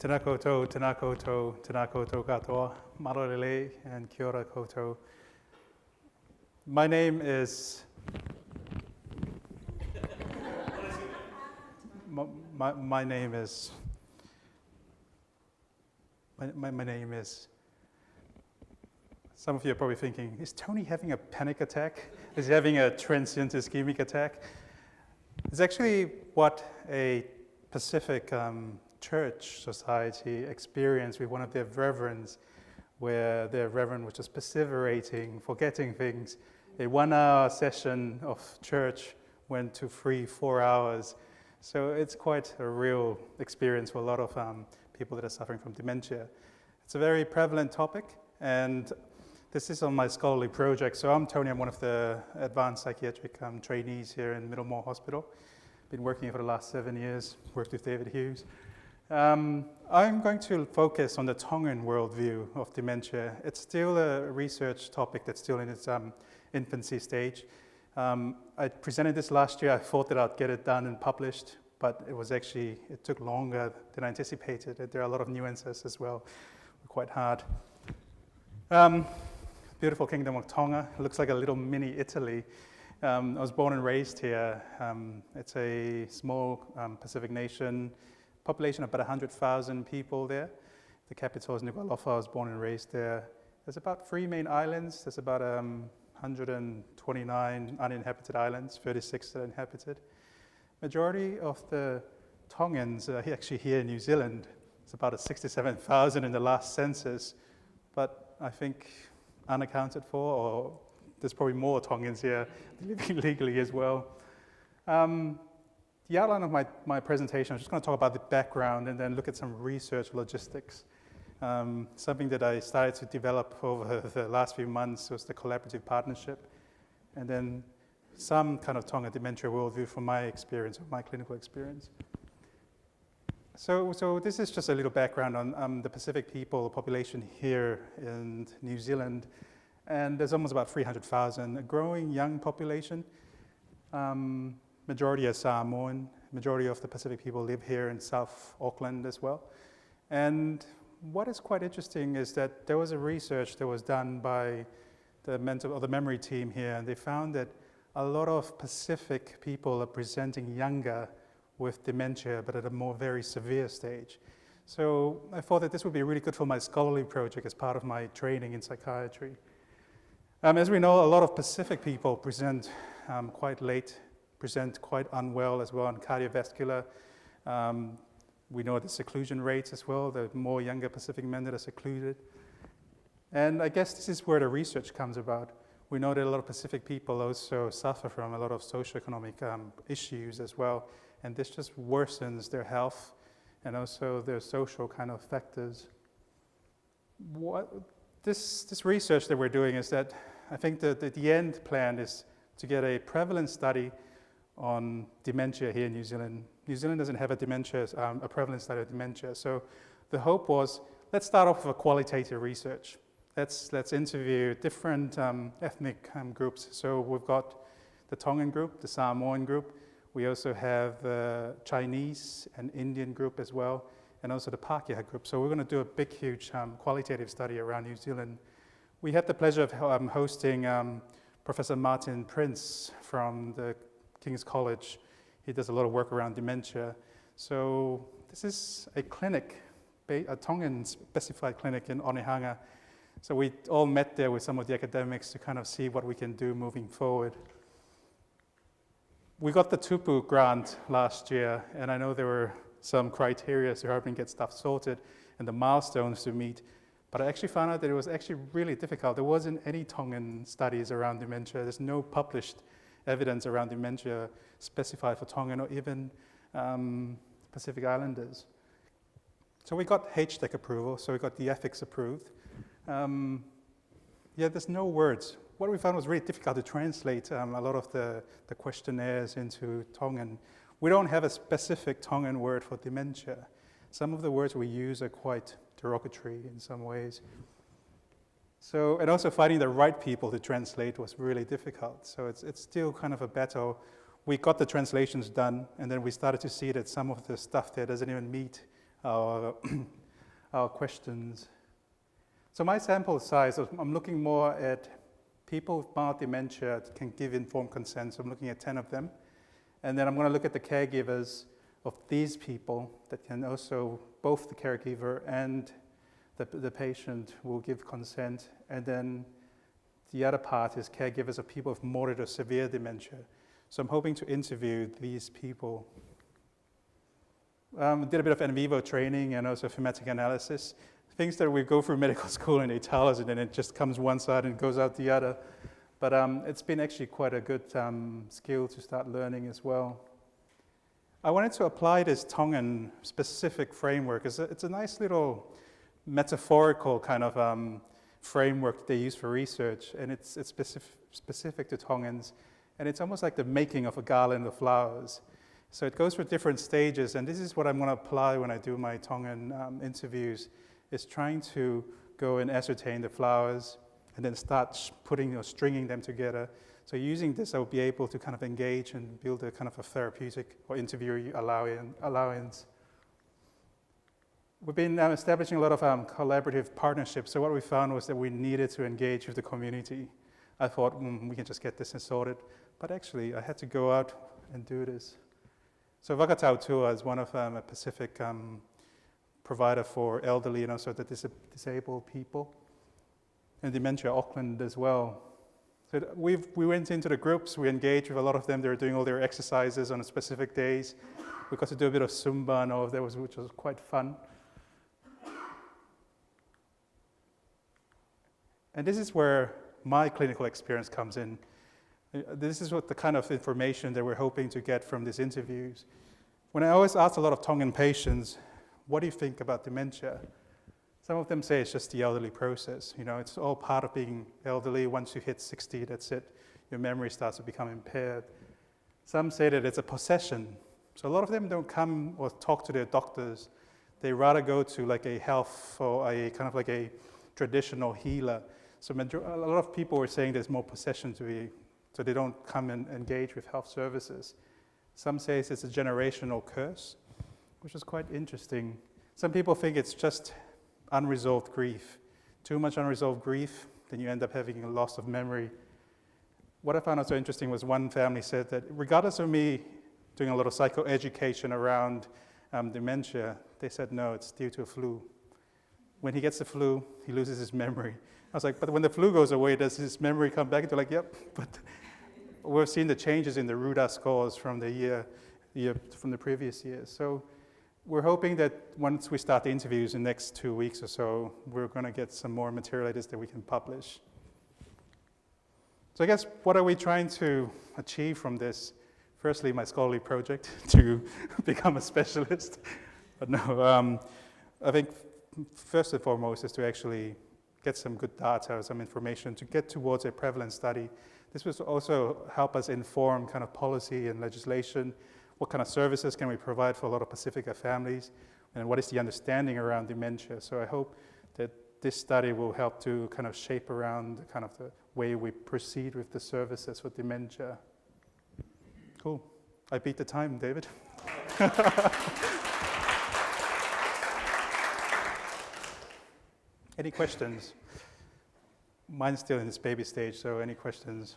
Tēnā koutou, tēnā koutou, tēnā koutou katoa, marorele, and kia ora koutou. My name is... my name is... My name is... Some of you are probably thinking, is Tony having a panic attack? Is he having a transient ischemic attack? It's actually what a Pacific church society experienced with one of their reverends, where their reverend was just perseverating, forgetting things. A 1 hour session of church went to 3-4 hours. So it's quite a real experience for a lot of people that are suffering from dementia. It's a very prevalent topic, and this is on my scholarly project. So I'm Tony, I'm one of the advanced psychiatric trainees here in Middlemore Hospital. Been working here for the last 7 years, worked with David Hughes. I'm going to focus on the Tongan worldview of dementia. It's still a research topic that's still in its infancy stage. I presented this last year. I thought that I'd get it done and published, but it took longer than I anticipated. There are a lot of nuances as well, quite hard. Beautiful kingdom of Tonga. It looks like a little mini Italy. I was born and raised here. It's a small Pacific nation, population of about 100,000 people there. The capital is Nuku'alofa. I was born and raised there. There's about 3 main islands. There's about 129 uninhabited islands, 36 that are inhabited. Majority of the Tongans are actually here in New Zealand. It's about 67,000 in the last census, but I think unaccounted for, or there's probably more Tongans here living legally as well. The outline of my presentation, I'm just going to talk about the background and then look at some research logistics. Something that I started to develop over the last few months was the collaborative partnership, and then some kind of Tonga dementia worldview from my experience, my clinical experience. So this is just a little background on the Pacific people population here in New Zealand. And there's almost about 300,000, a growing young population. Majority are Samoan. Majority of the Pacific people live here in South Auckland as well. And what is quite interesting is that there was a research that was done by the memory team here, and they found that a lot of Pacific people are presenting younger with dementia, but at a very severe stage. So I thought that this would be really good for my scholarly project as part of my training in psychiatry. As we know, a lot of Pacific people present quite late, present quite unwell as well, and cardiovascular. We know the seclusion rates as well, the more younger Pacific men that are secluded. And I guess this is where the research comes about. We know that a lot of Pacific people also suffer from a lot of socioeconomic issues as well, and this just worsens their health and also their social kind of factors. This research that we're doing is that I think that the end plan is to get a prevalence study on dementia here in New Zealand. New Zealand doesn't have a prevalence study of dementia. So the hope was, let's start off with a qualitative research. Let's interview different ethnic groups. So we've got the Tongan group, the Samoan group. We also have the Chinese and Indian group as well, and also the Pākehā group. So we're going to do a big, huge qualitative study around New Zealand. We had the pleasure of hosting Professor Martin Prince from the King's College. He does a lot of work around dementia. So this is a clinic, a Tongan specified clinic in Onehunga. So we all met there with some of the academics to kind of see what we can do moving forward. We got the Tupu grant last year, and I know there were some criteria to help get stuff sorted and the milestones to meet, but I actually found out that it was actually really difficult. There wasn't any Tongan studies around dementia. There's no published evidence around dementia specified for Tongan or even Pacific Islanders. So we got HTEC approval, so we got the ethics approved. There's no words. What we found was really difficult to translate a lot of the questionnaires into Tongan. We don't have a specific Tongan word for dementia. Some of the words we use are quite derogatory in some ways. So, and also finding the right people to translate was really difficult. So it's still kind of a battle. We got the translations done, and then we started to see that some of the stuff there doesn't even meet our, our questions. So my sample size, I'm looking more at people with mild dementia that can give informed consent. So I'm looking at 10 of them. And then I'm going to look at the caregivers of these people that can also, both the caregiver and the patient will give consent. And then the other part is caregivers of people with moderate or severe dementia. So I'm hoping to interview these people. Did a bit of in vivo training and also thematic analysis. Things that we go through medical school and they tell us and then it just comes one side and goes out the other. But it's been actually quite a good skill to start learning as well. I wanted to apply this Tongan specific framework. It's a nice little metaphorical kind of framework they use for research, and it's specific to Tongans. And it's almost like the making of a garland of flowers. So it goes through different stages, and this is what I'm going to apply when I do my Tongan interviews, is trying to go and ascertain the flowers and then start putting or stringing them together. So using this, I'll be able to kind of engage and build a kind of a therapeutic or interviewee allowance. We've been establishing a lot of collaborative partnerships. So what we found was that we needed to engage with the community. I thought, we can just get this sorted. But actually, I had to go out and do this. So Vakatautua is one of a Pacific provider for elderly and also the disabled people. And Dementia Auckland as well. So we went into the groups, we engaged with a lot of them. They were doing all their exercises on specific days. We got to do a bit of Zumba and all of that, which was quite fun. And this is where my clinical experience comes in. This is what the kind of information that we're hoping to get from these interviews. When I always ask a lot of Tongan patients, what do you think about dementia? Some of them say it's just the elderly process. You know, it's all part of being elderly. Once you hit 60, that's it. Your memory starts to become impaired. Some say that it's a possession. So a lot of them don't come or talk to their doctors. They rather go to like a health or a kind of like a traditional healer. So a lot of people were saying there's more possession to be, so they don't come and engage with health services. Some say it's a generational curse, which is quite interesting. Some people think it's just unresolved grief. Too much unresolved grief, then you end up having a loss of memory. What I found out so interesting was one family said that regardless of me doing a lot of psychoeducation around dementia, they said no, it's due to a flu. When he gets the flu, he loses his memory. I was like, but when the flu goes away, does his memory come back? And they're like, yep. But we've seen the changes in the RUDA scores from from the previous year. So we're hoping that once we start the interviews in the next 2 weeks or so, we're going to get some more material like this that we can publish. So I guess what are we trying to achieve from this? Firstly, my scholarly project to become a specialist. But no, I think first and foremost is to actually get some good data, some information to get towards a prevalence study. This will also help us inform kind of policy and legislation. What kind of services can we provide for a lot of Pacifica families? And what is the understanding around dementia? So I hope that this study will help to kind of shape around kind of the way we proceed with the services for dementia. Cool. I beat the time, David. Any questions? Mine's still in its baby stage, so any questions?